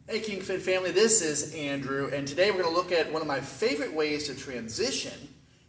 Hey KingFit family, this is Andrew, and today we're going to look at one of my favorite ways to transition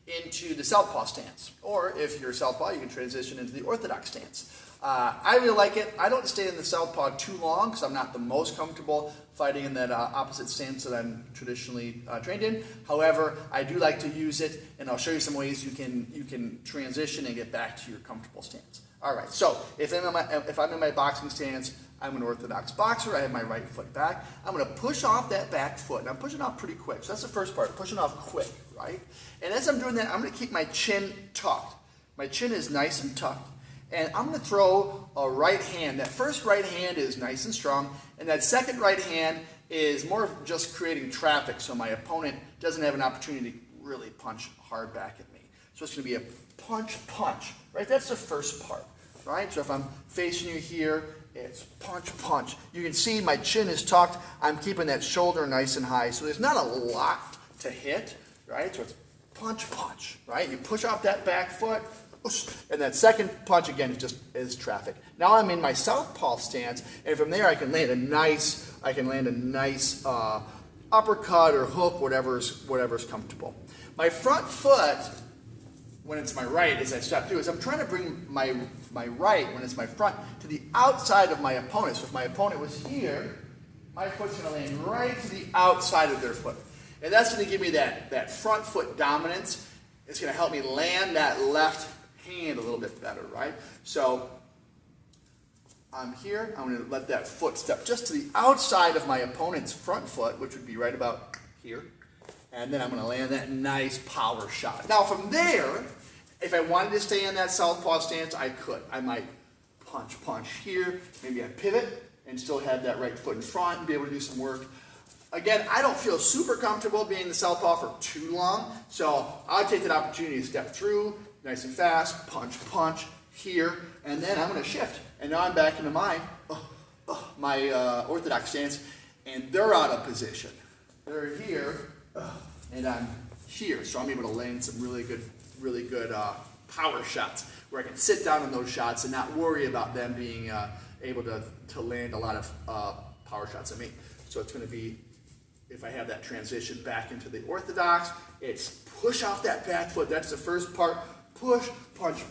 into the southpaw stance. Or if you're southpaw, you can transition into the orthodox stance. I really like it. I don't stay in the southpaw too long because I'm not the most comfortable fighting in that opposite stance that I'm traditionally trained in. However, I do like to use it, and I'll show you some ways you can transition and get back to your comfortable stance. All right, so if I'm in my boxing stance, I'm an orthodox boxer. I have my right foot back. I'm going to push off that back foot, and I'm pushing off pretty quick. So that's the first part, pushing off quick, right? And as I'm doing that, I'm going to keep my chin tucked. My chin is nice and tucked. And I'm going to throw a right hand. That first right hand is nice and strong, and that second right hand is more of just creating traffic so my opponent doesn't have an opportunity to really punch hard back at me. So it's going to be a punch, punch, right? That's the first part, right? So if I'm facing you here, it's punch, punch. You can see my chin is tucked. I'm keeping that shoulder nice and high. So there's not a lot to hit, right? So it's punch, punch, right? You push off that back foot, and that second punch again is traffic. Now I'm in my southpaw stance, and from there I can land a nice uppercut or hook, whatever's comfortable. My front foot, when it's my right, as I step through, is I'm trying to bring my right, when it's my front, to the outside of my opponent. So if my opponent was here, my foot's going to land right to the outside of their foot. And that's going to give me that front foot dominance. It's going to help me land that left hand a little bit better, right? So I'm here. I'm going to let that foot step just to the outside of my opponent's front foot, which would be right about here. And then I'm going to land that nice power shot. Now from there, if I wanted to stay in that southpaw stance, I could. I might punch here. Maybe I pivot and still have that right foot in front and be able to do some work. Again, I don't feel super comfortable being in the southpaw for too long, so I'll take that opportunity to step through nice and fast, punch here, and then I'm going to shift. And now I'm back into my orthodox stance, and they're out of position. They're here, and I'm here, so I'm able to land some really good power shots where I can sit down in those shots and not worry about them being able to land a lot of power shots at me. So it's going to be, if I have that transition back into the orthodox, it's push off that back foot. That's the first part. Push,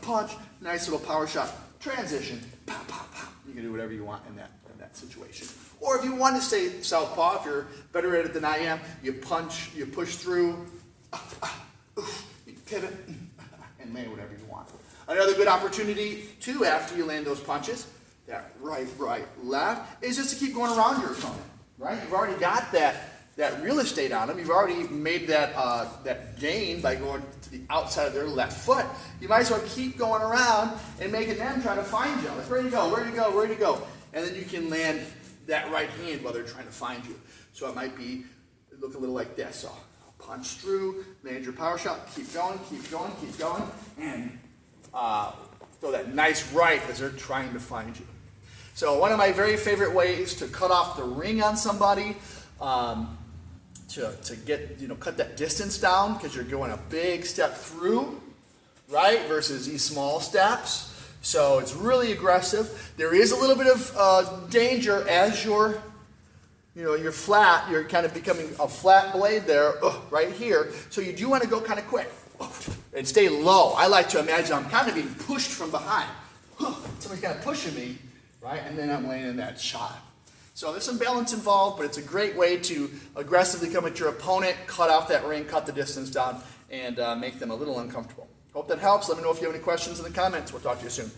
punch, nice little power shot. Transition, pop, pop, pop. You can do whatever you want in that situation. Or if you want to stay southpaw, if you're better at it than I am, you punch, you push through, you pivot, and land whatever you want. Another good opportunity, too, after you land those punches, that right, left, is just to keep going around your opponent, right? You've already got that real estate on them. You've already made that gain by going to the outside of their left foot. You might as well keep going around and making them try to find you. Like, where do you go? And then you can land that right hand while they're trying to find you. So it might look a little like this. So punch through, land your power shot, keep going, and throw that nice right as they're trying to find you. So one of my very favorite ways to cut off the ring on somebody, to get, cut that distance down, because you're going a big step through, right, versus these small steps. So it's really aggressive. There is a little bit of danger as you're flat. You're kind of becoming a flat blade there, right here. So you do want to go kind of quick and stay low. I like to imagine I'm kind of being pushed from behind. Somebody's kind of pushing me, right, and then I'm landing that shot. So there's some balance involved, but it's a great way to aggressively come at your opponent, cut off that ring, cut the distance down, and make them a little uncomfortable. Hope that helps. Let me know if you have any questions in the comments. We'll talk to you soon.